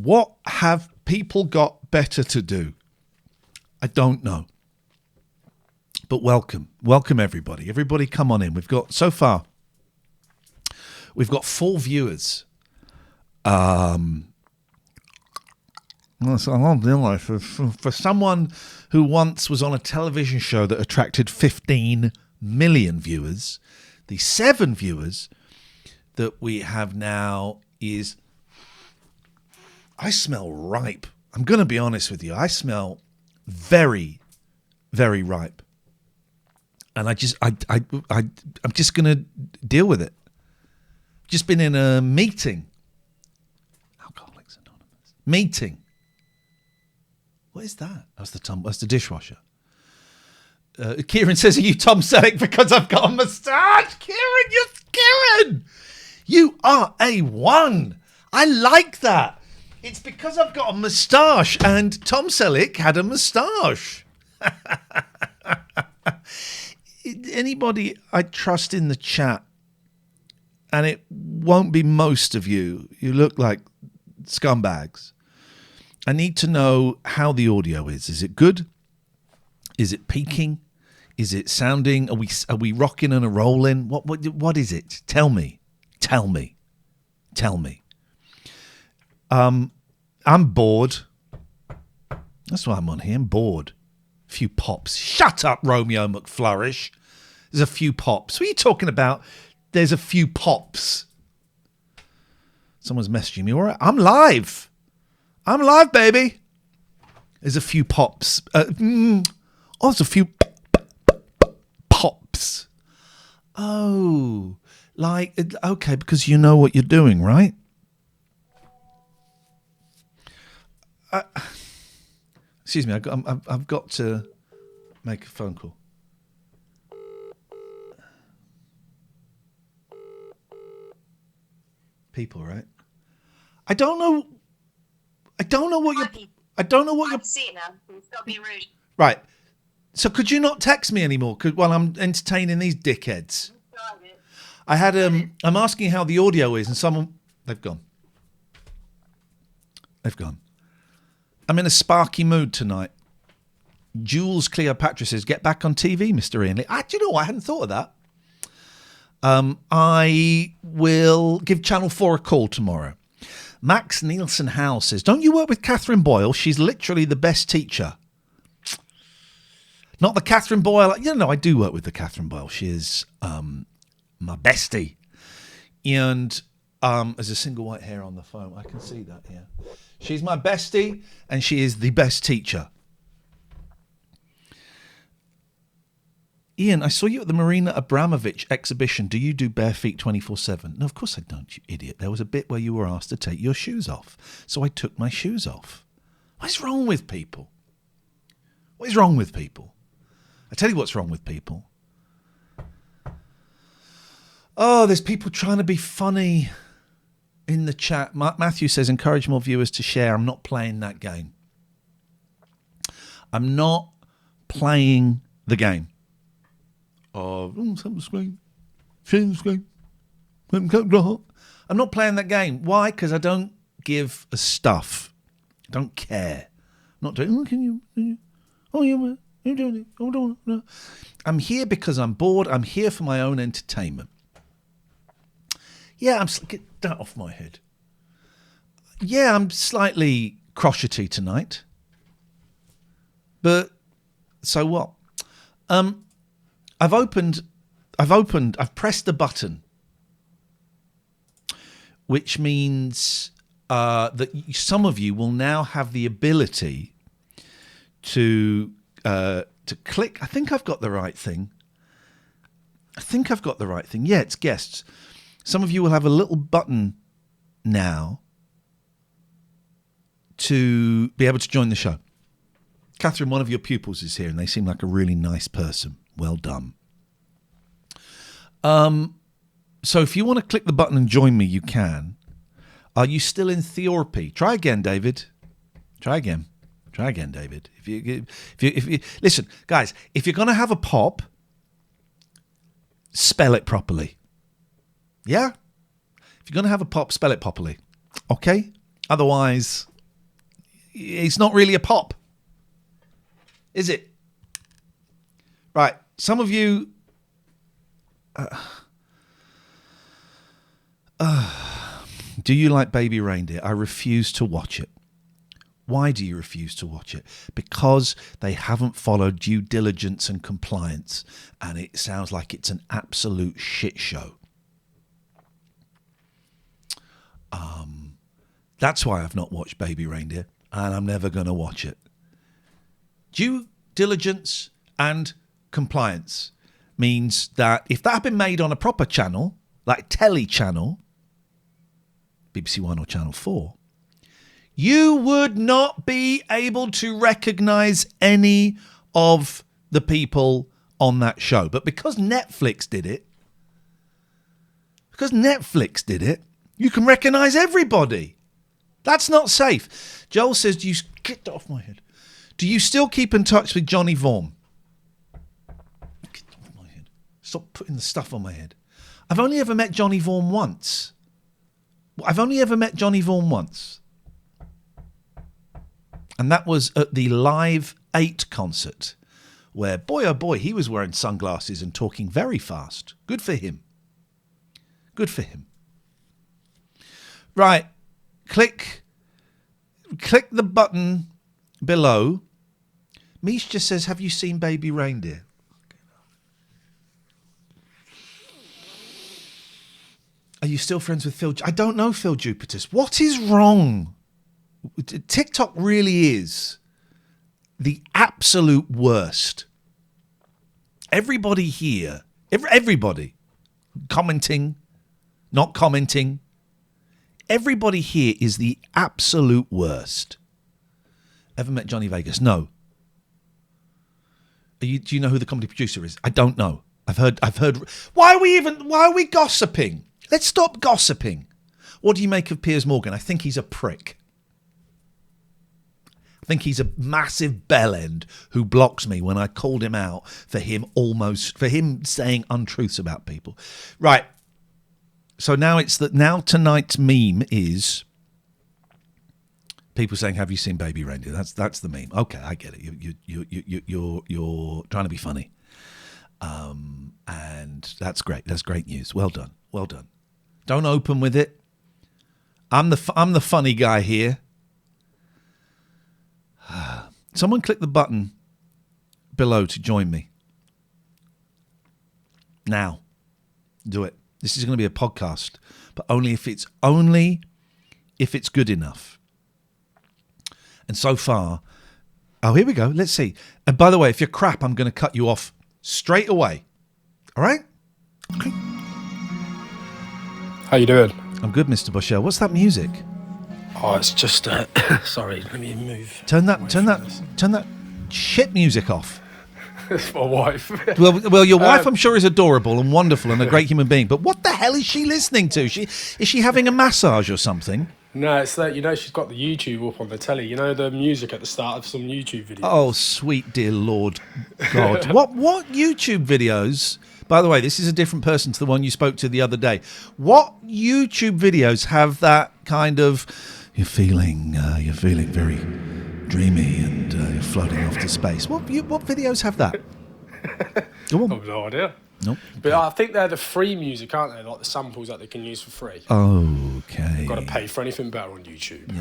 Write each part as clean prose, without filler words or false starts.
What have people got better to do? I don't know. But welcome everybody. Everybody come on in. We've got 4 viewers. For someone who once was on a television show that attracted 15 million viewers, the 7 viewers that we have now is, I smell ripe. I'm going to be honest with you. I smell very, very ripe. And I'm just going to deal with it. Just been in a meeting. Alcoholics Anonymous. Meeting. What is that? That's the dishwasher. Kieran says, are you Tom Selleck because I've got a moustache? Kieran, you are A1. I like that. It's because I've got a moustache and Tom Selleck had a moustache. Anybody I trust in the chat, and it won't be most of you. You look like scumbags. I need to know how the audio is. Is it good? Is it peaking? Is it sounding? Are we rocking and a rolling? What is it? Tell me. I'm bored. That's why I'm on here. I'm bored. A few pops. Shut up, Romeo McFlourish. There's a few pops. What are you talking about? There's a few pops. Someone's messaging me. All right, I'm live, baby. There's a few pops. There's a few pops. Oh, okay, because you know what you're doing, right? Excuse me, I've got to make a phone call. People, right? I don't know what you're. I don't know what you're. See it now. Stop being rude. Right. So could you not text me anymore? While I'm entertaining these dickheads. I had I'm asking how the audio is, and they've gone. I'm in a sparky mood tonight. Jules Cleopatra says, "Get back on TV, Mr. Iain." Do you know what? I hadn't thought of that. I will give Channel 4 a call tomorrow. Max Nielsen Howe says, "Don't you work with Catherine Boyle? She's literally the best teacher." Not the Catherine Boyle. I do work with the Catherine Boyle. She is my bestie. And there's a single white hair on the phone. I can see that here. She's my bestie, and she is the best teacher. Iain, I saw you at the Marina Abramovich exhibition. Do you do bare feet 24/7? No, of course I don't, you idiot. There was a bit where you were asked to take your shoes off. So I took my shoes off. What's wrong with people? What is wrong with people? I tell you what's wrong with people. Oh, there's people trying to be funny in the chat. Matthew says, encourage more viewers to share. I'm not playing that game. I'm not playing the game. I'm not playing that game. Why? Because I don't give a stuff. I don't care. I'm not doing. Can you? Oh yeah, you're doing it. Oh no. I'm here because I'm bored. I'm here for my own entertainment. Yeah, get that off my head. Yeah, I'm slightly crotchety tonight. But so what? I've pressed the button, which means that some of you will now have the ability to click. I think I've got the right thing. Yeah, it's guests. Some of you will have a little button now to be able to join the show. Catherine, one of your pupils is here, and they seem like a really nice person. Well done. So if you want to click the button and join me, you can. Are you still in therapy? Try again, David. Try again, David. If you listen, guys, if you're going to have a pop, spell it properly. Yeah? If you're going to have a pop, spell it properly. Okay? Otherwise, it's not really a pop, is it? Right. Some of you. Do you like Baby Reindeer? I refuse to watch it. Why do you refuse to watch it? Because they haven't followed due diligence and compliance, and it sounds like it's an absolute shit show. That's why I've not watched Baby Reindeer, and I'm never going to watch it. Due diligence and compliance means that if that had been made on a proper channel, like telly channel, BBC One or Channel 4, you would not be able to recognise any of the people on that show. But because Netflix did it, you can recognise everybody. That's not safe. Joel says, get that off my head. Do you still keep in touch with Johnny Vaughan? Get that off my head. Stop putting the stuff on my head. I've only ever met Johnny Vaughan once. And that was at the Live 8 concert, where, boy, oh boy, he was wearing sunglasses and talking very fast. Good for him. Right. Click the button below. Mish just says, have you seen Baby Reindeer? Are you still friends with Phil? I don't know Phil Jupitus. What is wrong? TikTok really is the absolute worst. Everybody here, everybody, commenting, not commenting, everybody here is the absolute worst. Ever met Johnny Vegas? No. Do you know who the comedy producer is? I don't know. I've heard. Why are we gossiping? Let's stop gossiping. What do you make of Piers Morgan? I think he's a prick. I think he's a massive bellend who blocks me when I called him out for him saying untruths about people. Right. So now tonight's meme is people saying, "Have you seen Baby Reindeer?" That's the meme. Okay, I get it. You're trying to be funny, and that's great. That's great news. Well done. Don't open with it. I'm the funny guy here. Someone click the button below to join me. Now, do it. This is going to be a podcast, but only if it's good enough. And so far, here we go. Let's see. And by the way, if you're crap, I'm going to cut you off straight away. All right? Okay. How you doing? I'm good, Mr. Bushell. What's that music? Oh, it's just sorry. Let me move. Turn that shit music off. It's my wife. Well, your wife, I'm sure, is adorable and wonderful and a great human being. But what the hell is she listening to? Is she having a massage or something? No, it's that she's got the YouTube up on the telly. You know the music at the start of some YouTube videos. Oh, sweet dear Lord God! What YouTube videos? By the way, this is a different person to the one you spoke to the other day. What YouTube videos have that kind of you're feeling very dreamy and you're floating off to space? What videos have that? Go on. I've no idea. Nope. But I think they're the free music, aren't they? Like the samples that they can use for free. Okay. You've got to pay for anything better on YouTube.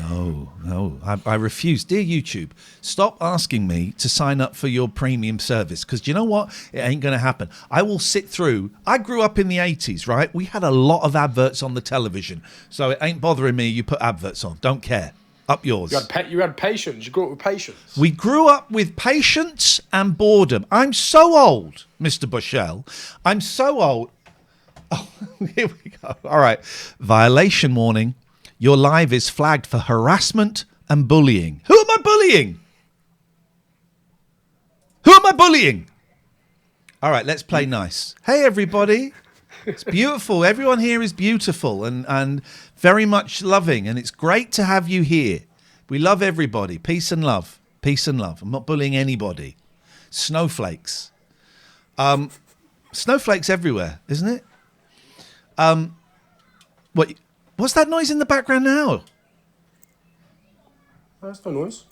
No. I refuse. Dear YouTube, stop asking me to sign up for your premium service, because do you know what? It ain't going to happen. I will sit through. I grew up in the 80s, right? We had a lot of adverts on the television, so it ain't bothering me you put adverts on. Don't care. Up yours. You had patience. You grew up with patience. We grew up with patience and boredom. I'm so old, Mr. Bushell. I'm so old. Oh, here we go. All right. Violation warning. Your live is flagged for harassment and bullying. Who am I bullying? All right, let's play nice. Hey, everybody. It's beautiful. Everyone here is beautiful and very much loving, and it's great to have you here. We love everybody. Peace and love. I'm not bullying anybody. Snowflakes. Snowflakes everywhere, isn't it? What's that noise in the background now? That's no noise.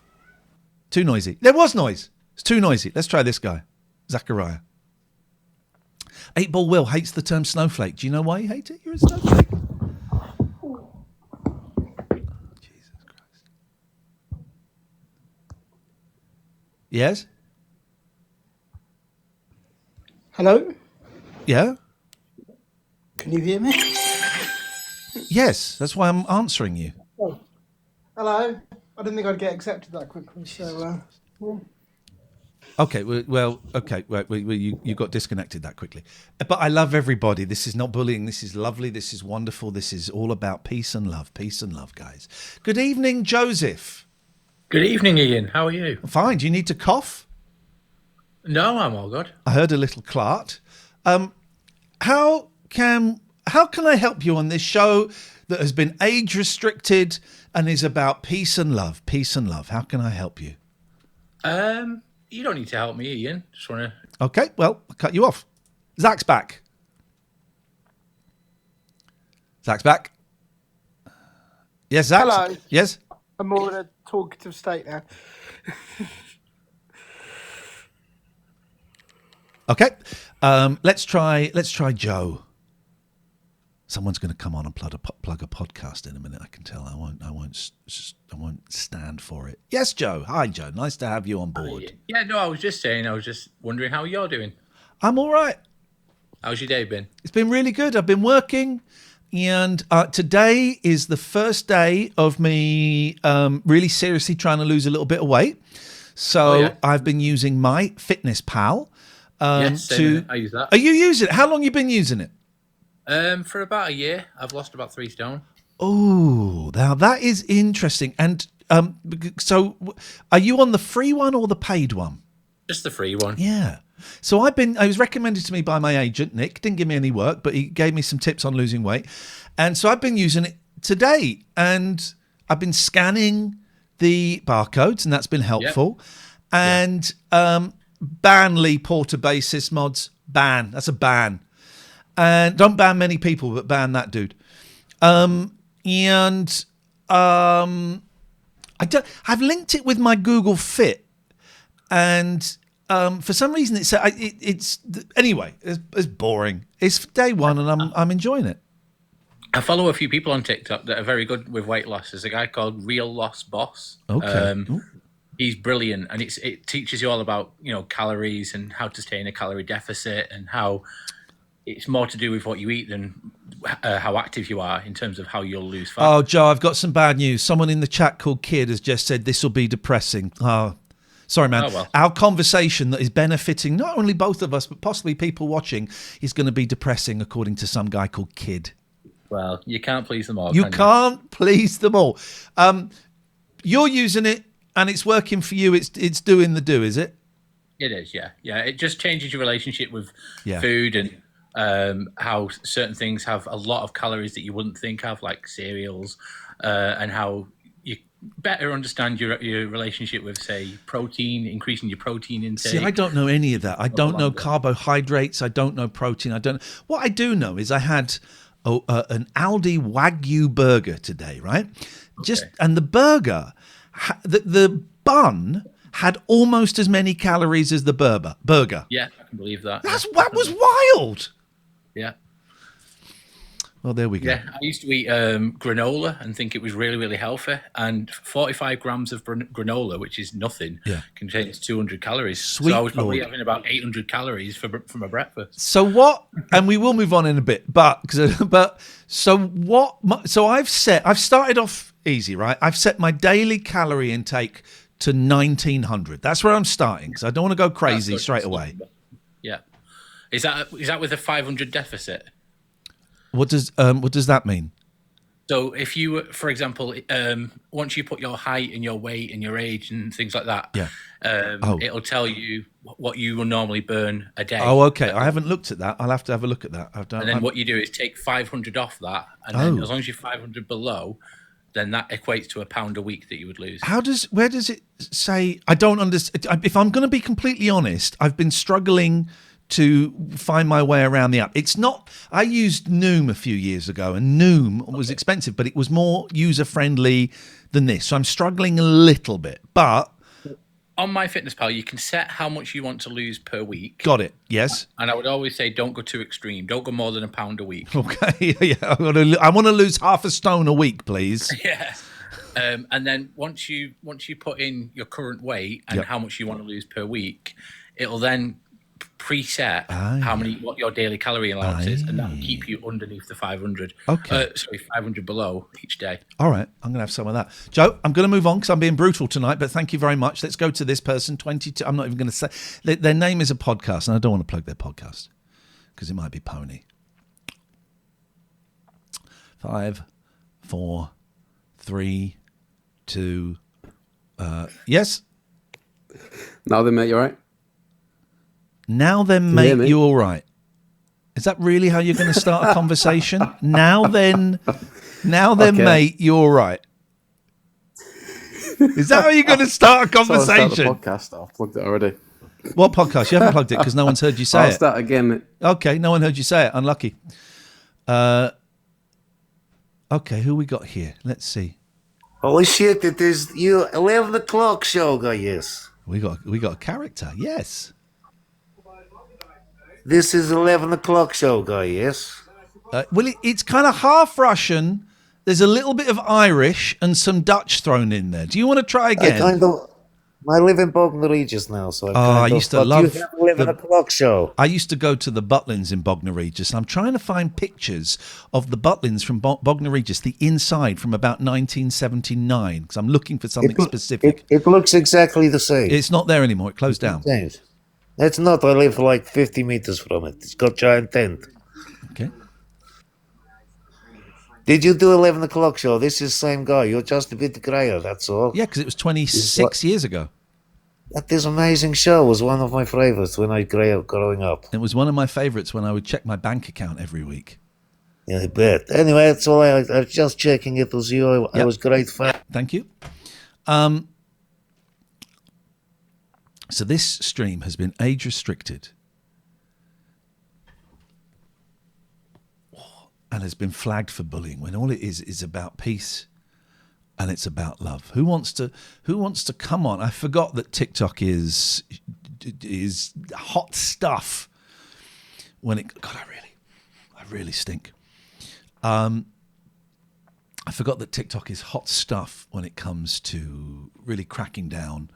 Too noisy. There was noise. It's too noisy. Let's try this guy, Zachariah. 8-Ball Will hates the term snowflake. Do you know why you hate it? You're a snowflake. Jesus Christ. Yes? Hello? Yeah? Can you hear me? Yes, that's why I'm answering you. Oh. Hello? I didn't think I'd get accepted that quickly, so... Okay, okay, you got disconnected that quickly. But I love everybody. This is not bullying. This is lovely. This is wonderful. This is all about peace and love. Peace and love, guys. Good evening, Joseph. Good evening, Ian. How are you? Fine. Do you need to cough? No, I'm all good. I heard a little clart. How can I help you on this show that has been age restricted and is about peace and love? Peace and love. How can I help you? You don't need to help me, Ian. Just want to... Okay, well, I'll cut you off. Zach's back. Zach's back. Yes, Zach. Hello. Yes? I'm more in a talkative state now. Okay. Let's try Joe. Someone's going to come on and plug a podcast in a minute. I can tell. I won't stand for it. Yes, Joe. Hi, Joe. Nice to have you on board. Yeah, no, I was just wondering how you're doing. I'm all right. How's your day been? It's been really good. I've been working, and today is the first day of me really seriously trying to lose a little bit of weight. So I've been using my Fitness Pal. Yes, I use that. Are you using it? How long have you been using it? For about a year. I've lost about 3 stone. Oh, now that is interesting. And so are you on the free one or the paid one? Just the free one. Yeah. So I was recommended to me by my agent, Nick. Didn't give me any work, but he gave me some tips on losing weight. And so I've been using it today, and I've been scanning the barcodes, and that's been helpful. Yep. And ban Lee Porter basis mods. Ban. That's a ban. And don't ban many people, but ban that dude. I've linked it with my Google Fit, and for some reason it's boring. It's day one, and I'm enjoying it. I follow a few people on TikTok that are very good with weight loss. There's a guy called Real Loss Boss. Okay. He's brilliant, and it teaches you all about calories and how to stay in a calorie deficit, and how it's more to do with what you eat than how active you are in terms of how you'll lose fat. Oh, Joe, I've got some bad news. Someone in the chat called Kid has just said this will be depressing. Oh, sorry, man. Oh, well. Our conversation that is benefiting not only both of us, but possibly people watching, is going to be depressing, according to some guy called Kid. Well, you can't please them all. You can't please them all. You're using it, and it's working for you. It's doing the do, is it? It is, yeah. Yeah, it just changes your relationship with Yeah. food, and how certain things have a lot of calories that you wouldn't think of, like cereals, and how you better understand your relationship with, say, protein, increasing your protein intake. See, I don't know any of that. I don't know carbohydrates. I don't know protein. What I do know is I had an Aldi Wagyu burger today, right? Okay. And the burger, the bun had almost as many calories as the burger. Yeah, I can believe that. That was wild. Yeah. Well, there we go. Yeah, I used to eat granola and think it was really, really healthy. And 45 grams of granola, which is nothing, contains 200 calories. Sweet so I was probably Lord. having about 800 calories from a breakfast. So what? And we will move on in a bit. So I've started off easy, right? I've set my daily calorie intake to 1900. That's where I'm starting, because I don't want to go crazy straight away. Yeah. Is that with a 500 deficit? What does that mean? So if you, for example, once you put your height and your weight and your age and things like that, it'll tell you what you will normally burn a day. Oh, okay. I haven't looked at that. I'll have to have a look at that. What you do is take 500 off that, and then as long as you're 500 below, then that equates to £1 a week that you would lose. Where does it say? I don't understand. If I'm going to be completely honest, I've been struggling to find my way around the app. It's not. I used Noom a few years ago, and Noom was expensive, but it was more user friendly than this. So I'm struggling a little bit, but On MyFitnessPal, you can set how much you want to lose per week. got it. Yes. And I would always say, don't go too extreme. Don't go more than a pound a week. Okay. Yeah. I want to lose half a stone a week, please. Yeah. And then once you put in your current weight and how much you want to lose per week, it'll then preset what your daily calorie allowance is, and that will keep you underneath the 500. Okay. 500 below each day. All right, I'm going to have some of that. Joe, I'm going to move on because I'm being brutal tonight, but thank you very much. Let's go to this person, 22. I'm not even going to say. Their name is a podcast, and I don't want to plug their podcast because it might be Pony. 5, 4, 3, 2. Yes? Now then, mate, you all right? Now then, mate, you all right? Is that really how you're going to start a conversation? Now then, okay. Mate, you all right? Is that how you're going to start a conversation? So I'll start the podcast. I've plugged it already. What podcast? You haven't plugged it because no one's heard you say it. I'll start again, mate. Okay, no one heard you say it. Unlucky. Okay, who we got here? Let's see. Holy shit! It is you 11 o'clock show, guys. We got a character. Yes. This is 11 o'clock show, guys. Well, it's kind of half Russian. There's a little bit of Irish and some Dutch thrown in there. Do you want to try again? I live in Bognor Regis now, so I used to love you have 11 o'clock show. I used to go to the Butlins in Bognor Regis. I'm trying to find pictures of the Butlins from Bognor Regis, the inside from about 1979, because I'm looking for something specific. It looks exactly the same. It's not there anymore. It closed down. It's not. I live like 50 meters from it. It's got giant tent. Okay. Did you do 11 o'clock show? This is the same guy. You're just a bit grayer, that's all. Yeah, because it was 26 years ago. That is amazing show. It was one of my favorites when I growing up. It was one of my favorites when I would check my bank account every week. Yeah, I bet. Anyway, that's all. I was just checking it was you. I was great fan. Thank you. So this stream has been age restricted and has been flagged for bullying when all it is about peace and it's about love. Who wants to come on? I forgot that TikTok is hot stuff when it God, I really stink. I forgot that TikTok is hot stuff when it comes to really cracking down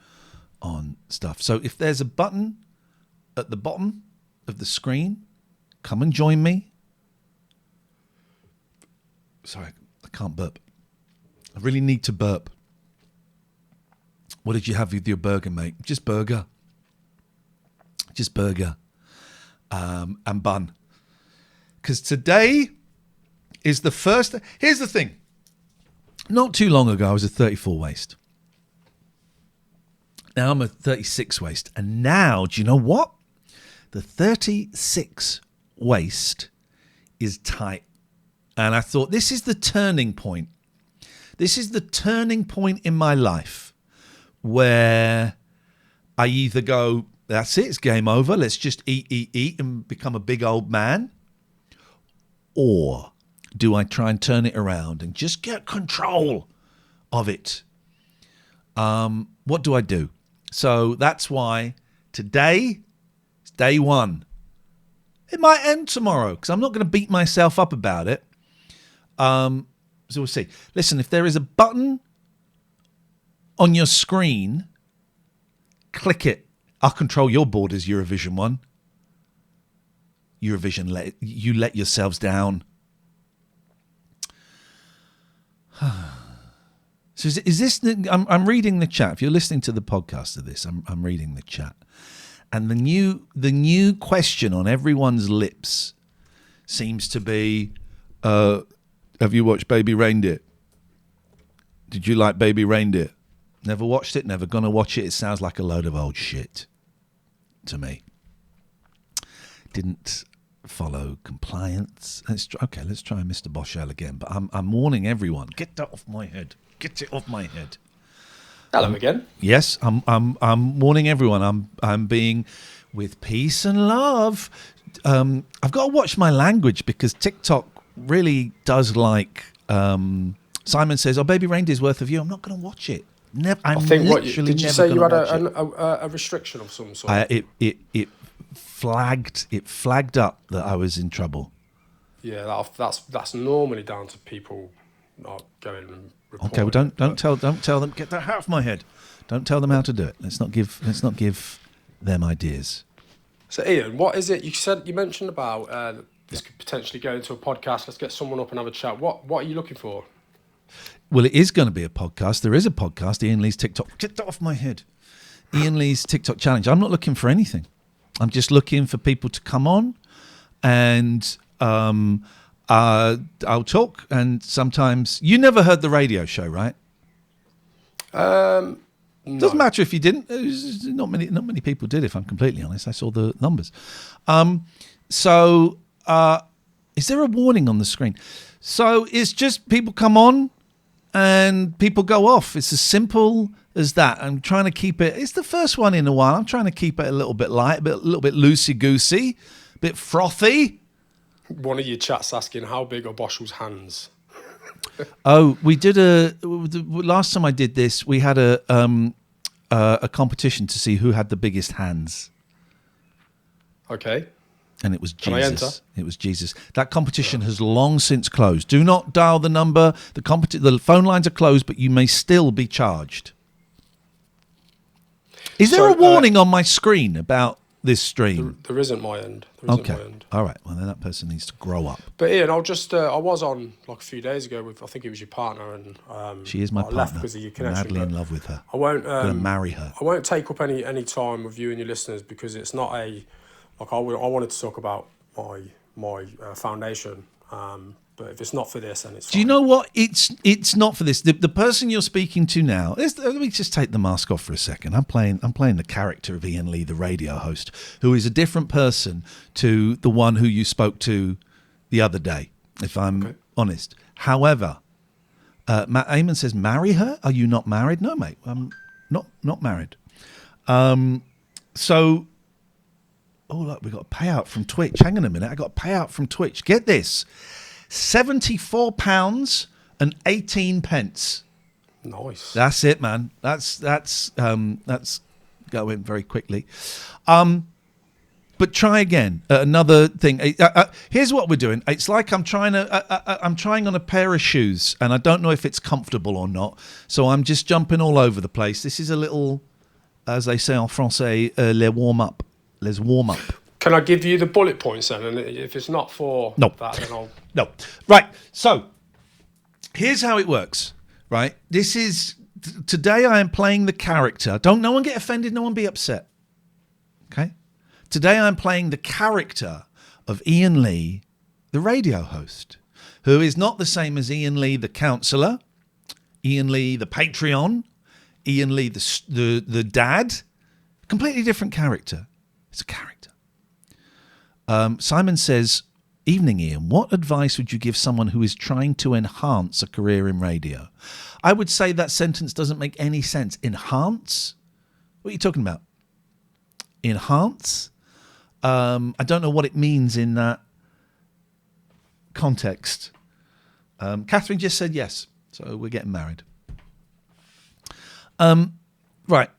on stuff. So if there's a button at the bottom of the screen, come and join me. Sorry, I can't burp. I really need to burp. What did you have with your burger, mate? Just burger. And bun. Because today is the first. Here's the thing. Not too long ago, I was a 34 waist. Now I'm a 36 waist. And now, do you know what? The 36 waist is tight. And I thought, this is the turning point. This is the turning point in my life where I either go, that's it, it's game over. Let's just eat and become a big old man. Or do I try and turn it around and just get control of it? What do I do? So that's why today is day one. It might end tomorrow because I'm not going to beat myself up about it. So we'll see. Listen, if there is a button on your screen, click it. I'll control your borders, Eurovision one. Eurovision, you let yourselves down. So is this? I'm reading the chat. If you're listening to the podcast of this, I'm reading the chat, and the new question on everyone's lips seems to be, have you watched Baby Reindeer? Did you like Baby Reindeer? Never watched it. Never gonna watch it. It sounds like a load of old shit to me. Didn't follow compliance. Let's try Mr. Boschel again. But I'm warning everyone. Get that off my head. Get it off my head. Hello again. Yes, I'm warning everyone. I'm being with peace and love. I've got to watch my language because TikTok really does like some Simon says, "Oh, Baby Reindeer's worth of you." I'm not going to watch it. Never. I I'm think literally did you never say you had gonna watch it. a restriction of some sort? It flagged up that I was in trouble. Yeah, that's normally down to people not going and reporting. Okay, well don't tell them. Get that out of my head. Don't tell them how to do it. Let's not give them ideas. So Ian, what is it you mentioned about this could potentially go into a podcast? Let's get someone up and have a chat. What are you looking for? Well, it is going to be a podcast. There is a podcast, Iain Lee's TikTok. Get that off my head. Iain Lee's TikTok challenge. I'm not looking for anything. I'm just looking for people to come on and I'll talk. And sometimes you never heard the radio show, right? No. Doesn't matter if you didn't. Not many people did. If I'm completely honest, I saw the numbers. So is there a warning on the screen? So it's just people come on and people go off. It's as simple as that. I'm trying to keep it. It's the first one in a while. I'm trying to keep it a little bit light, a little bit loosey goosey, a bit frothy. One of your chats asking how big are Boschel's hands. Oh, we did last time I did this. We had a competition to see who had the biggest hands. Okay. And it was Can I enter? Jesus. It was Jesus. That competition has long since closed. Do not dial the number. The phone lines are closed, but you may still be charged. Is there a warning on my screen about this stream? There isn't my end. Okay. All right. Well, then that person needs to grow up. But Ian, I'll just I was on like a few days ago with, I think it was your partner, and she is my partner. left because of your connection. Madly in love with her. I won't. I'm going to marry her. I won't take up any time with you and your listeners because it's not a like I wanted to talk about my foundation. But if it's not for this, then it's. Do you know what? It's not for this. The person you're speaking to now. Let me just take the mask off for a second. I'm playing the character of Iain Lee, the radio host, who is a different person to the one who you spoke to the other day. If I'm honest. However, Eamon says, "Marry her? Are you not married?" No, mate. I'm not married. So. Oh, look, we got a payout from Twitch. Hang on a minute. I got a payout from Twitch. Get this. £74.18. Nice. That's it, man. That's going very quickly. But try again. Another thing. Here's what we're doing. It's like I'm trying on a pair of shoes, and I don't know if it's comfortable or not. So I'm just jumping all over the place. This is a little, as they say en français, les warm up. Let's warm up. Can I give you the bullet points then? And if it's not for that, then I'll... No. Right. So here's how it works, right? This is... Today I am playing the character. No one get offended. No one be upset. Okay? Today I'm playing the character of Iain Lee, the radio host, who is not the same as Iain Lee, the counsellor, Iain Lee, the Patreon, Iain Lee, the dad. Completely different character. It's a character. Simon says, "Evening, Iain. What advice would you give someone who is trying to enhance a career in radio?" I would say that sentence doesn't make any sense. Enhance? What are you talking about? Enhance? I don't know what it means in that context. Catherine just said yes, so we're getting married. Right.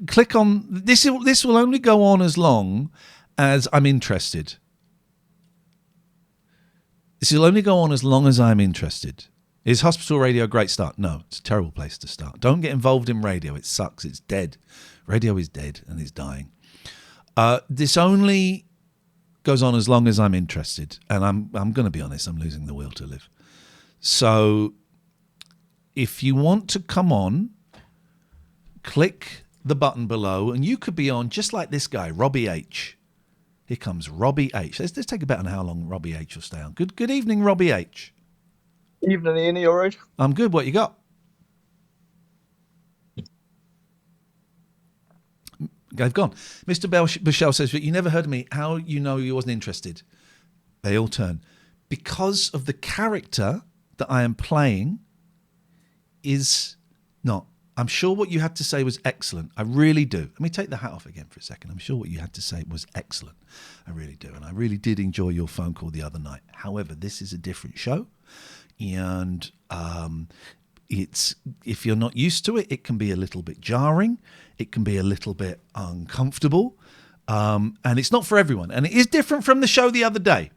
Click on this. This will only go on as long as I'm interested. This will only go on as long as I'm interested. Is hospital radio a great start? No, it's a terrible place to start. Don't get involved in radio. It sucks. It's dead. Radio is dead and it's dying. This only goes on as long as I'm interested, and I'm going to be honest. I'm losing the will to live. So, if you want to come on, click the button below, and you could be on just like this guy, Robbie H. Here comes Robbie H. Let's take a bet on how long Robbie H will stay on. Good evening, Robbie H. Evening, Ian. Are you all right? I'm good. What you got? They've gone. Mr. Bashel says, "But you never heard of me. How you know you wasn't interested?" They all turn. Because of the character that I am playing is not. I'm sure what you had to say was excellent. I really do. Let me take the hat off again for a second. I'm sure what you had to say was excellent. I really do. And I really did enjoy your phone call the other night. However, this is a different show. and it's, if you're not used to it, it can be a little bit jarring. It can be a little bit uncomfortable, and it's not for everyone. And it is different from the show the other day.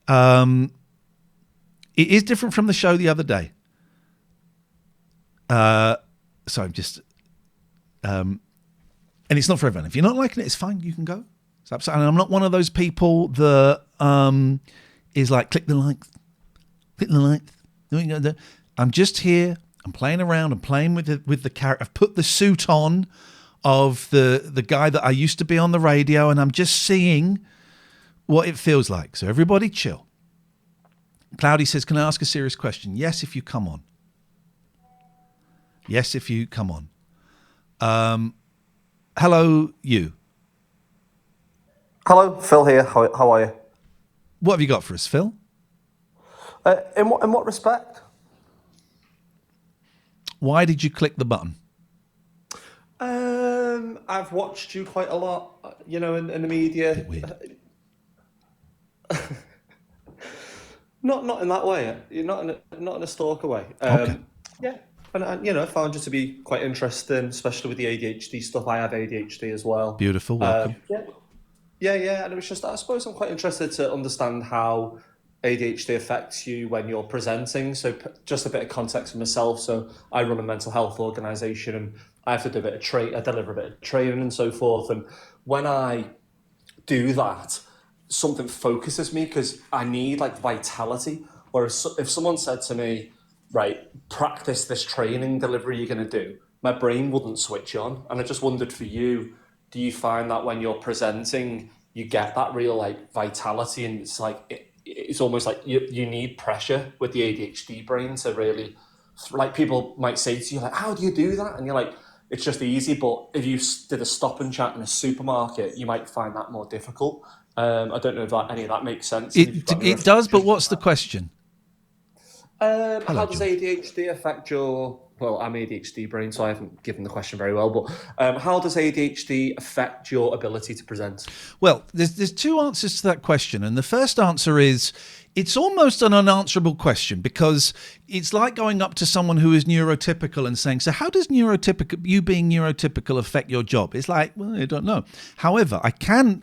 It is different from the show the other day. So I'm just, and it's not for everyone. If you're not liking it, it's fine. You can go. It's absolutely. And I'm not one of those people that is like click the like. I'm just here. I'm playing around. I'm playing with the character. I've put the suit on of the guy that I used to be on the radio, and I'm just seeing what it feels like. So everybody chill. Cloudy says, can I ask a serious question? Yes, if you come on. Yes, if you come on. Hello, you. Hello, Phil here. How are you? What have you got for us, Phil? In what respect? Why did you click the button? I've watched you quite a lot, in the media. Bit weird. Not in that way. You're not in a stalker way. Okay. Yeah, and I found you to be quite interesting, especially with the ADHD stuff. I have ADHD as well. Beautiful. Welcome. Yeah, and it was just, I suppose I'm quite interested to understand how ADHD affects you when you're presenting. So just a bit of context for myself. So I run a mental health organisation, and I have to do a bit of I deliver a bit of training and so forth. And when I do that, something focuses me because I need like vitality. Whereas if someone said to me, right, practice this training delivery you're going to do, my brain wouldn't switch on. And I just wondered for you, do you find that when you're presenting, you get that real like vitality, and it's like, it's almost like you need pressure with the ADHD brain to really, like people might say to you, like, how do you do that? And you're like, it's just easy. But if you did a stop and chat in a supermarket, you might find that more difficult. I don't know if any of that makes sense. It does, but what's the question? How does ADHD affect your... Well, I'm ADHD brain, so I haven't given the question very well. But how does ADHD affect your ability to present? Well, there's two answers to that question. And the first answer is, it's almost an unanswerable question, because it's like going up to someone who is neurotypical and saying, so how does you being neurotypical affect your job? It's like, well, I don't know. However, I can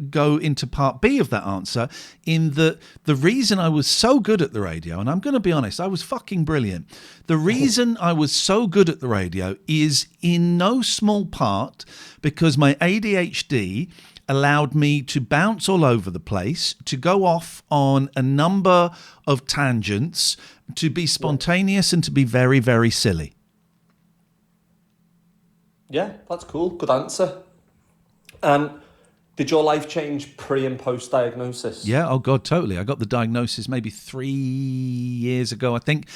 go into part B of that answer, in the reason I was so good at the radio, and I'm going to be honest, I was fucking brilliant. The reason I was so good at the radio is in no small part because my ADHD allowed me to bounce all over the place, to go off on a number of tangents, to be spontaneous and to be very, very silly. Yeah, that's cool. Good answer. Did your life change pre and post diagnosis? Yeah, oh God, totally. I got the diagnosis maybe 3 years ago, I think.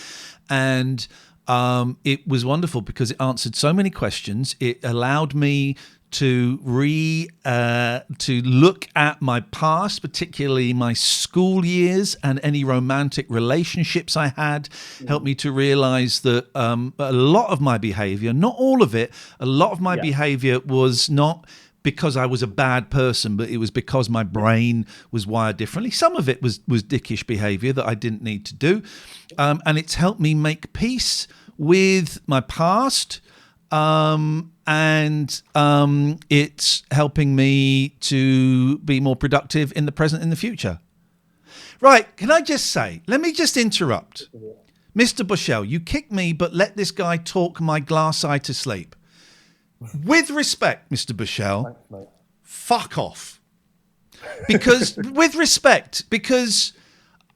And it was wonderful because it answered so many questions. It allowed me to look at my past, particularly my school years and any romantic relationships I had, helped me to realize that a lot of my behavior, not all of it, a lot of my behavior was not because I was a bad person, but it was because my brain was wired differently. Some of it was dickish behavior that I didn't need to do. And it's helped me make peace with my past. And it's helping me to be more productive in the present and the future. Right, can I just say, let me just interrupt. Mr. Bushell, you kick me, but let this guy talk my glass eye to sleep. With respect, Mr. Bushell, fuck off. Because, with respect, because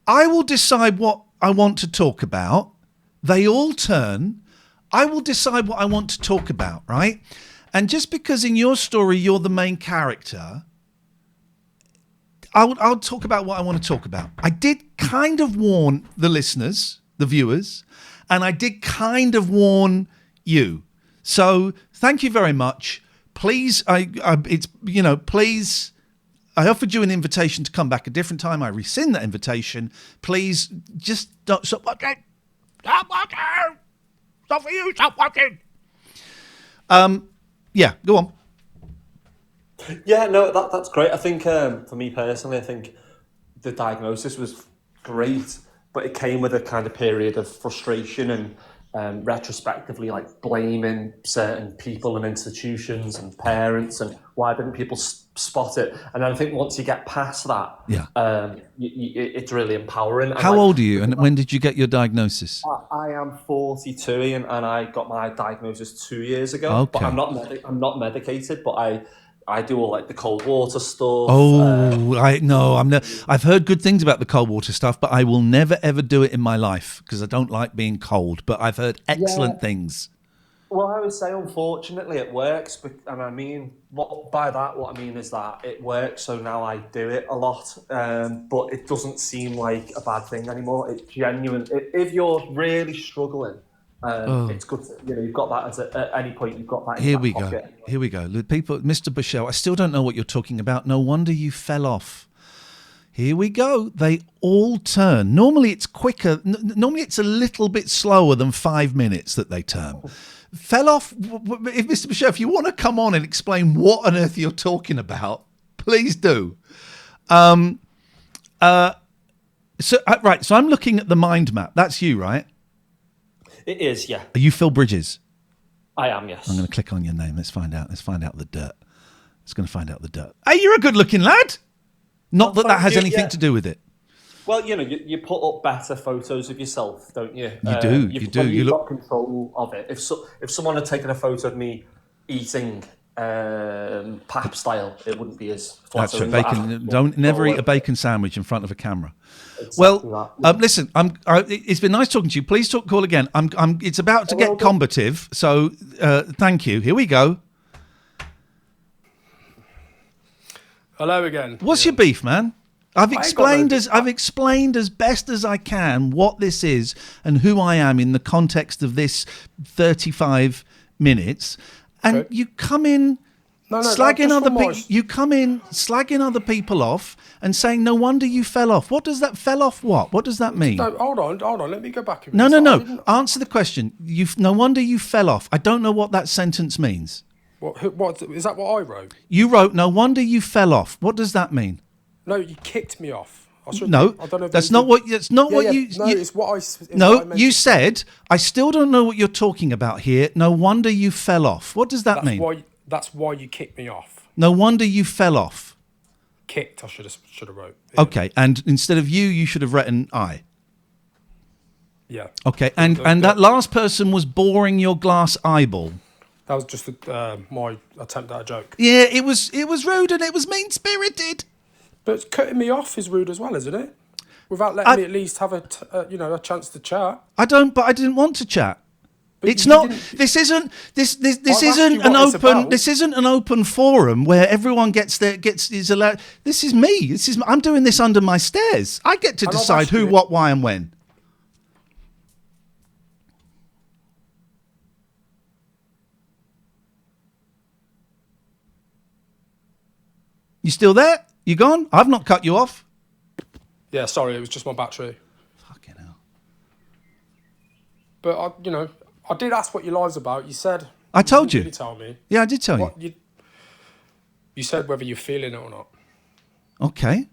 I will decide what I want to talk about. They all turn. I will decide what I want to talk about, right? And just because in your story you're the main character, I'll talk about what I want to talk about. I did kind of warn the listeners, the viewers, and I did kind of warn you. So thank you very much. Please, please. I offered you an invitation to come back a different time. I rescind that invitation. Please, just don't stop watching. Stop watching. Stop for you. Stop watching. Yeah, go on. Yeah, no, that's great. I think for me personally, I think the diagnosis was great but it came with a kind of period of frustration and retrospectively like blaming certain people and institutions and parents and why didn't people spot it. And then I think once you get past that, it's really empowering. How old are you, and when did you get your diagnosis? I am 42, Ian, and I got my diagnosis 2 years ago. Okay. But I'm not medicated, but I do all like the cold water stuff. I've heard good things about the cold water stuff, but I will never ever do it in my life because I don't like being cold. But I've heard excellent things. Well, I would say, unfortunately, it works, and I mean, what I mean is that it works. So now I do it a lot, but it doesn't seem like a bad thing anymore. It's genuine. If you're really struggling. It's good. You've got that at any point. You've got that. Here we go. The people, Mr. Bushell. I still don't know what you're talking about. No wonder you fell off. Here we go. They all turn. Normally it's quicker. Normally it's a little bit slower than 5 minutes that they turn. Fell off. If Mr. Bushell, if you want to come on and explain what on earth you're talking about, please do. So I'm looking at the mind map. That's you, right? It is, yeah. Are you Phil Bridges? I am, yes. I'm going to click on your name. Let's find out the dirt. It's going to find out the dirt. Hey, you're a good-looking lad. Not that has anything to do with it. Well, you put up better photos of yourself, don't you? You do. You've got control of it. If someone had taken a photo of me eating pap style, it wouldn't be as flattering. That's right. Bacon. Never eat a bacon sandwich in front of a camera. Exactly listen. It's been nice talking to you. Please call again. It's about to get combative. So thank you. Here we go. Hello again. What's your beef, man? I've explained as best as I can what this is and who I am in the context of this 35 minutes, and you come in slagging other people off and saying no wonder you fell off. What does that fell off? What does that mean? No, hold on. Let me go back. No. Answer the question. No wonder you fell off. I don't know what that sentence means. What is that? What I wrote? You wrote no wonder you fell off. What does that mean? No, you kicked me off. No, that's not what. That's not what you. No, it's what I. No, you said. I still don't know what you're talking about here. No wonder you fell off. What does that mean? That's why you kicked me off. No wonder you fell off. Kicked. I should have wrote. Yeah. Okay, and instead of you should have written I. Yeah. Okay, and that last person was boring your glass eyeball. That was just my attempt at a joke. Yeah, it was rude and it was mean-spirited. But cutting me off is rude as well, isn't it? Without letting me at least have a chance to chat. I didn't want to chat. But it's not. This isn't an open forum where everyone is allowed. This is me. I'm doing this under my stairs. I get to decide who, what, why, and when. You still there? You gone? I've not cut you off. Yeah, sorry, it was just my battery. Fucking hell. But I did ask what your live's about. You said I told you. Really tell me. Yeah, I did tell you. You said whether you're feeling it or not. Okay.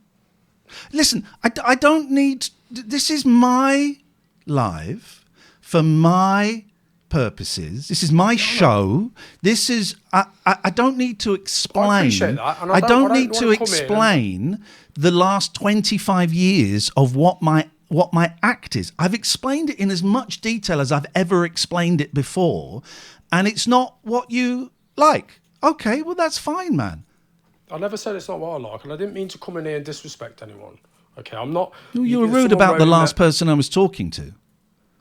Listen, I don't need. This is my live for my purposes. This is my show. This is. I don't need to explain. I appreciate that. And I don't need to explain the last 25 years of what my act is. I've explained it in as much detail as I've ever explained it before, and it's not what you like. Okay, well that's fine, man. I never said it's not what I like, and I didn't mean to come in here and disrespect anyone. Okay, I'm not. You were rude about the last person I was talking to.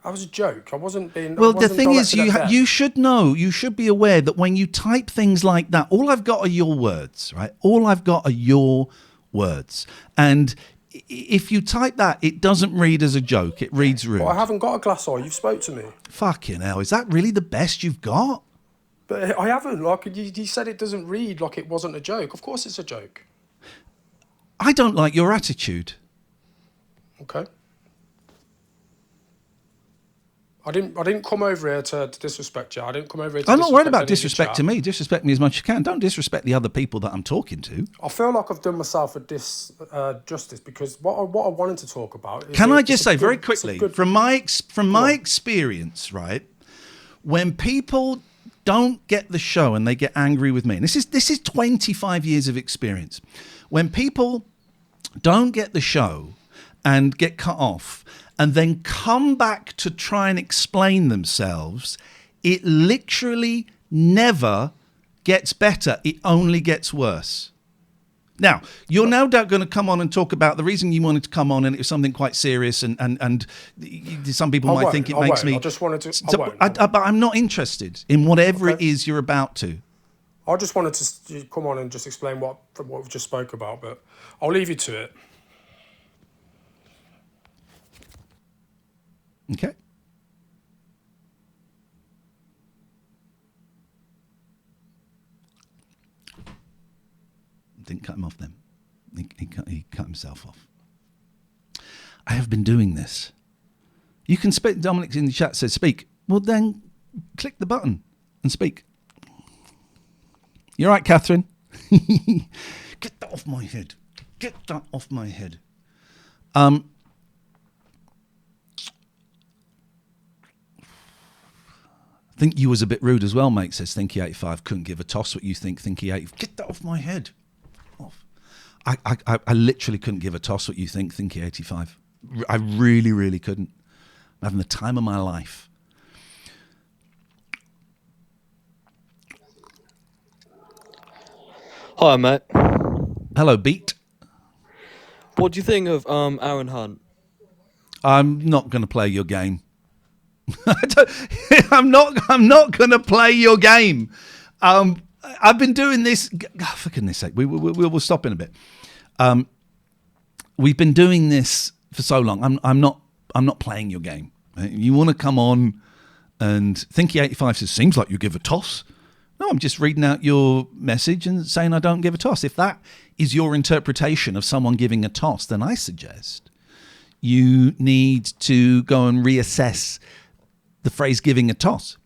That was a joke. I wasn't being. Well, the thing is, you should know, you should be aware that when you type things like that, all I've got are your words, right? All I've got are your words. And if you type that, it doesn't read as a joke. It reads rude. Well, I haven't got a glass eye. You've spoke to me. Fucking hell. Is that really the best you've got? But I haven't. Like, you said it doesn't read like it wasn't a joke. Of course it's a joke. I don't like your attitude. Okay. I didn't come over here to disrespect you. I didn't come over here to I'm not worried about disrespect disrespecting me. Disrespect me as much as you can. Don't disrespect the other people that I'm talking to. I feel like I've done myself a justice because what I wanted to talk about is... Can I just say very quickly, from my experience, right, when people don't get the show and they get angry with me, and this is 25 years of experience, when people don't get the show and get cut off and then come back to try and explain themselves, it literally never gets better. It only gets worse. Now, you're no doubt going to come on and talk about the reason you wanted to come on, and it was something quite serious, and some people might think it makes me... I just wanted to... But I'm not interested in whatever it is you're about to. I just wanted to come on and just explain what we've just spoke about, but I'll leave you to it. Okay. Didn't cut him off then. He cut himself off. I have been doing this. You can speak. Dominic in the chat says speak. Well, then click the button and speak. You're right, Catherine. Get that off my head. Get that off my head. Think you was a bit rude as well, mate, says Thinky85. Couldn't give a toss what you think, Thinky8. Get that off my head. Off. I literally couldn't give a toss what you think, Thinky85. I really, really couldn't. I'm having the time of my life. Hi, mate. Hello, Beat. What do you think of Aaron Hunt? I'm not going to play your game. I'm not going to play your game. I've been doing this. Oh, for goodness sake, we'll stop in a bit. We've been doing this for so long. I'm not playing your game. You want to come on and Thinky85 says, seems like you give a toss. No, I'm just reading out your message and saying I don't give a toss. If that is your interpretation of someone giving a toss, then I suggest you need to go and reassess the phrase giving a toss.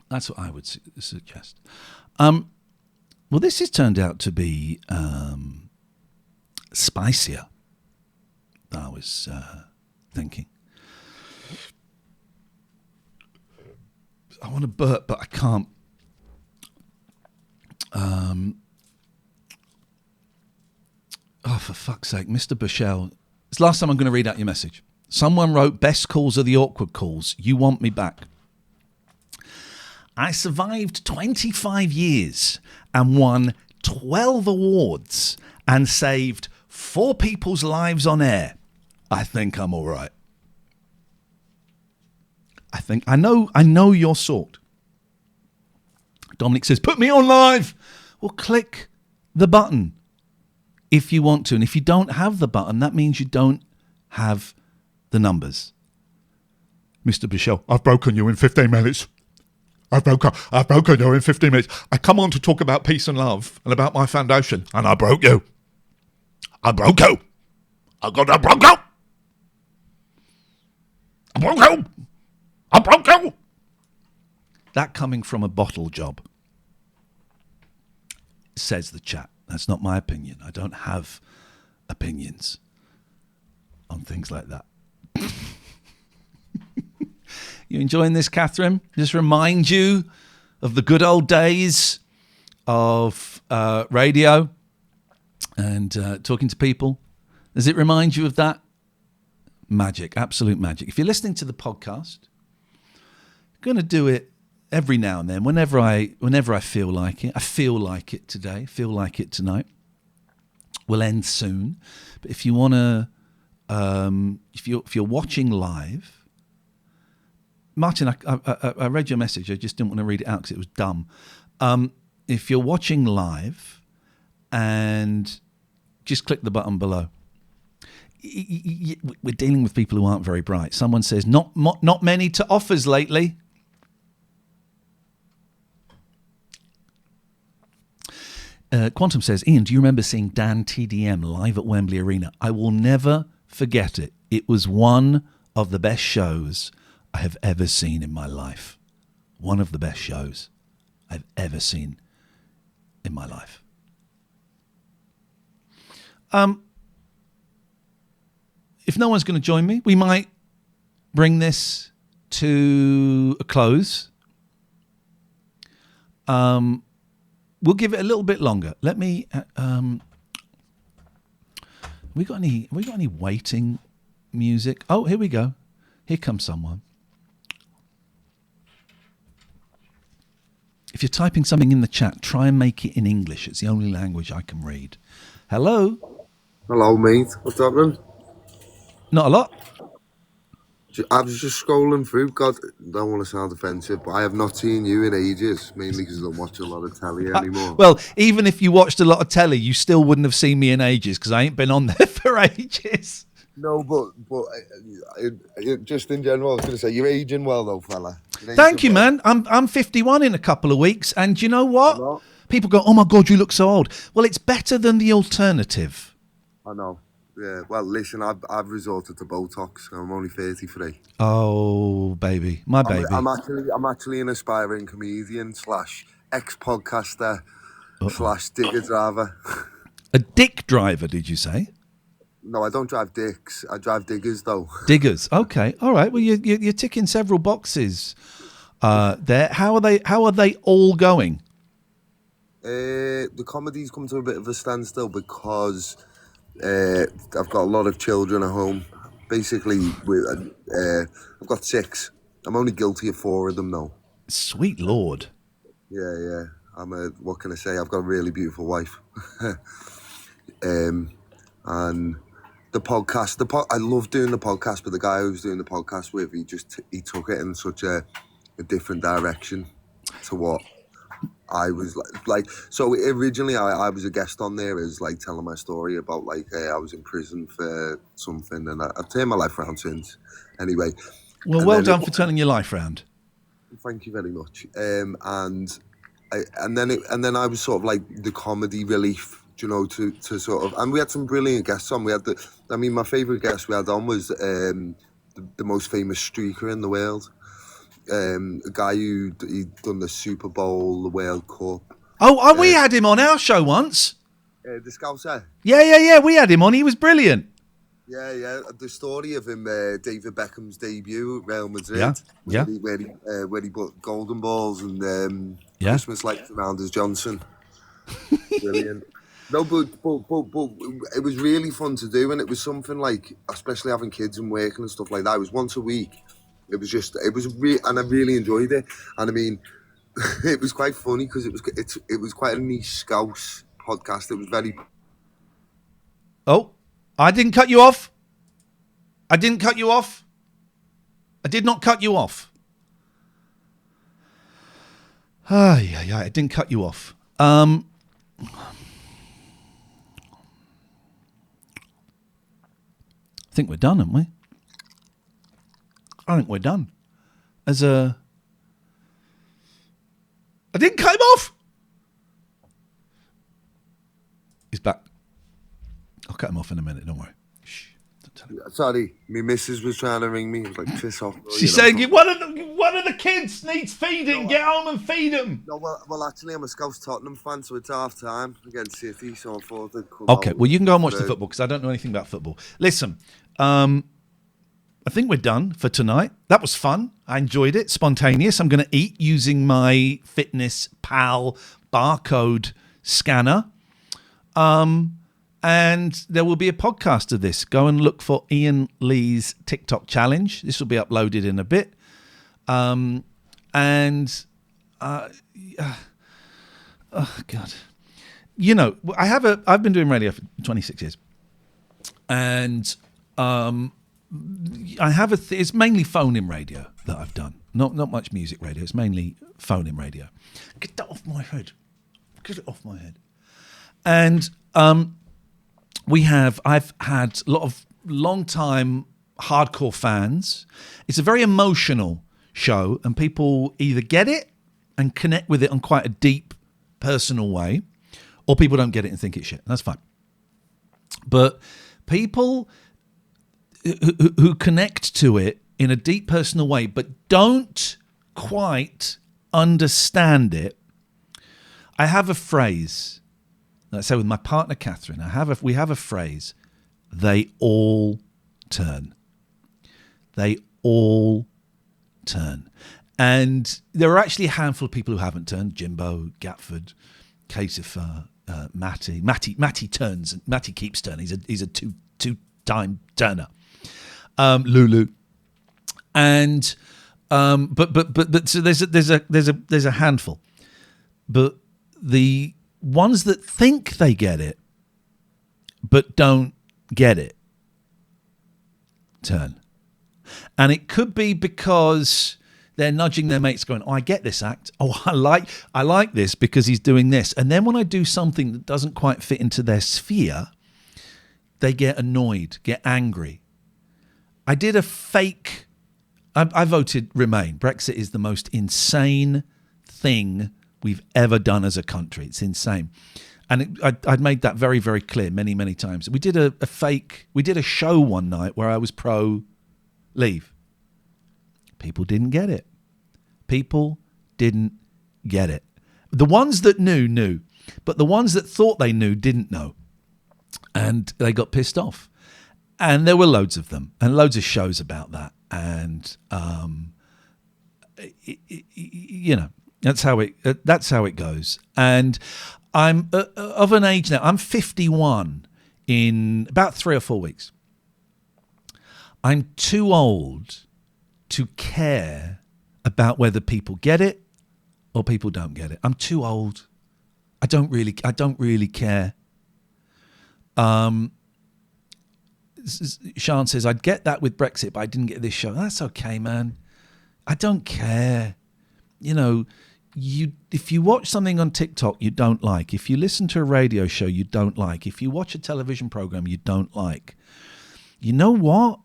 That's what I would suggest. Well, this has turned out to be spicier than I was thinking. I want to burp, but I can't. Oh, for fuck's sake, Mr. Bushell. It's the last time I'm going to read out your message. Someone wrote, best calls are the awkward calls. You want me back. I survived 25 years and won 12 awards and saved 4 people's lives on air. I think I'm all right. I know your sort. Dominic says, put me on live. Well, click the button if you want to. And if you don't have the button, that means you don't have the numbers. Mr. Bichelle, I've broken you in 15 minutes. I've broken you in 15 minutes. I come on to talk about peace and love and about my foundation, and I broke you. I broke you. I broke you. I broke you. I broke you. That coming from a bottle job, says the chat. That's not my opinion. I don't have opinions on things like that. You enjoying this, Catherine? Just remind you of the good old days of radio and talking to people. Does it remind you of that? Magic, absolute magic. If you're listening to the podcast, I'm going to do it every now and then, whenever I feel like it. I feel like it today, feel like it tonight. We'll end soon. But if you want to, if you're watching live, Martin, I read your message. I just didn't want to read it out because it was dumb. If you're watching live, and just click the button below. We're dealing with people who aren't very bright. Someone says, not many to offers lately. Quantum says, Ian, do you remember seeing Dan TDM live at Wembley Arena? I will never forget it. It was one of the best shows I have ever seen in my life. One of the best shows I've ever seen in my life. If no one's going to join me, we might bring this to a close. We'll give it a little bit longer. Let me. We got any waiting music? Oh, here we go. Here comes someone. If you're typing something in the chat, try and make it in English. It's the only language I can read. Hello. Hello, mate. What's happening? Not a lot. I was just scrolling through. God, don't want to sound offensive, but I have not seen you in ages, mainly because I don't watch a lot of telly anymore. Well, even if you watched a lot of telly, you still wouldn't have seen me in ages because I ain't been on there for ages. No, but just in general, I was going to say, you're aging well, though, fella. Thank you, man. I'm 51 in a couple of weeks, and you know what? People go, oh, my God, you look so old. Well, it's better than the alternative. I know. Yeah, well, listen, I've resorted to Botox. I'm only 33. Oh, baby, my baby. I'm actually an aspiring comedian / ex-podcaster / digger driver. A dick driver, did you say? No, I don't drive dicks. I drive diggers, though. Diggers. Okay, all right. Well, you're ticking several boxes there. How are they all going? The comedy's come to a bit of a standstill because I've got a lot of children at home. Basically, I've got 6. I'm only guilty of 4 of them now. Sweet Lord. Yeah. What can I say? I've got a really beautiful wife. And the podcast, I love doing the podcast, but the guy who was doing the podcast with, he took it in such a different direction to what I was like. So originally I was a guest on there as like telling my story about like I was in prison for something, and I've turned my life around since. Anyway. Well done for turning your life around. Thank you very much. And then I was sort of like the comedy relief, you know, to sort of, and we had some brilliant guests on. We had my favourite guest we had on was the most famous streaker in the world. A guy he'd done the Super Bowl, the World Cup. Oh, we had him on our show once. The Scouser. Yeah. We had him on. He was brilliant. Yeah. The story of him, David Beckham's debut at Real Madrid. Yeah. Where he put golden balls and Christmas lights around his Johnson. Brilliant. No, but it was really fun to do, and it was something like, especially having kids and working and stuff like that. It was once a week. And I really enjoyed it. And I mean, it was quite funny because it was quite a niche Scouse podcast. It was very. Oh, I didn't cut you off. I did not cut you off. Yeah. I didn't cut you off. I think we're done, aren't we? I think we're done. I didn't cut him off. He's back. I'll cut him off in a minute. Don't worry. Shh. Sorry, my missus was trying to ring me. It was like, piss off. She's saying, one of the kids needs feeding. Get home and feed him. No, well, actually, I'm a Scouse Tottenham fan, so it's half time against City. So I thought I'd come Okay, out well, you can go and watch the football because I don't know anything about football. Listen, I think we're done for tonight. That was fun. I enjoyed it. Spontaneous. I'm going to eat using my Fitness Pal barcode scanner. And there will be a podcast of this. Go and look for Iain Lee's TikTok challenge. This will be uploaded in a bit. Oh God. You know, I've been doing radio for 26 years. And I have it's mainly phone-in radio that I've done. Not much music radio. It's mainly phone-in radio. Get that off my head. Get it off my head. And I've had a lot of long-time hardcore fans. It's a very emotional show, and people either get it and connect with it on quite a deep, personal way, or people don't get it and think it's shit. That's fine. But people who connect to it in a deep personal way, but don't quite understand it. I have a phrase. Let's say with my partner Catherine, we have a phrase. They all turn. They all turn. And there are actually a handful of people who haven't turned. Jimbo, Gatford, Casifer, Matty turns. Matty keeps turning. He's a two-time turner. Lulu. And but so there's a handful. But the ones that think they get it but don't get it turn. And it could be because they're nudging their mates going, oh, I get this act. Oh, I like this because he's doing this. And then when I do something that doesn't quite fit into their sphere, they get annoyed, get angry. I did a fake... I voted Remain. Brexit is the most insane thing we've ever done as a country. It's insane. And I'd made that very, very clear many, many times. We did we did a show one night where I was pro-leave. People didn't get it. People didn't get it. The ones that knew. But the ones that thought they knew didn't know. And they got pissed off. And there were loads of them and loads of shows about that. And, that's how it goes. And I'm of an age now. I'm 51 in about 3 or 4 weeks. I'm too old to care about whether people get it or people don't get it. I'm too old. I don't really care. Sean says, I'd get that with Brexit, but I didn't get this show. That's okay, man. I don't care. If you watch something on TikTok you don't like, if you listen to a radio show you don't like, if you watch a television program you don't like, you know what?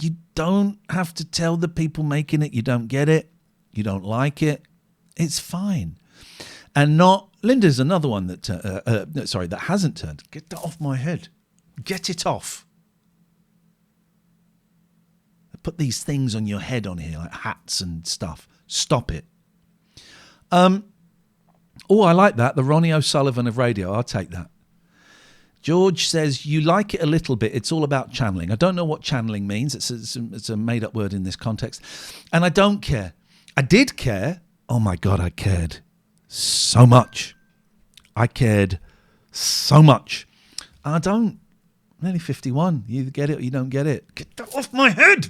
You don't have to tell the people making it you don't get it, you don't like it. It's fine. And Linda's another one that hasn't turned. Get that off my head. Get it off. Put these things on your head on here, like hats and stuff. Stop it. I like that. The Ronnie O'Sullivan of radio. I'll take that. George says, you like it a little bit. It's all about channeling. I don't know what channeling means. It's a made-up word in this context. And I don't care. I did care. Oh, my God, I cared so much. I cared so much. I don't. I'm only 51. You either get it or you don't get it. Get that off my head.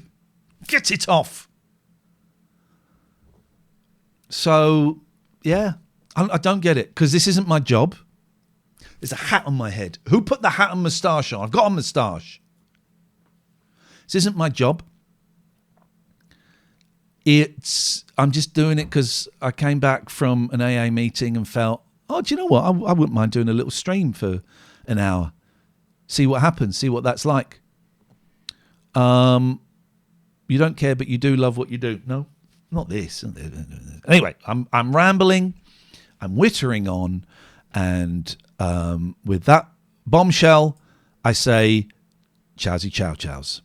Get it off. So, yeah, I don't get it because this isn't my job. There's a hat on my head. Who put the hat and moustache on? I've got a moustache. This isn't my job. I'm just doing it because I came back from an AA meeting and felt, oh, do you know what? I wouldn't mind doing a little stream for an hour. See what happens. See what that's like. You don't care, but you do love what you do. No, not this. Anyway, I'm rambling. I'm whittering on. And with that bombshell, I say, chowsy chow chows.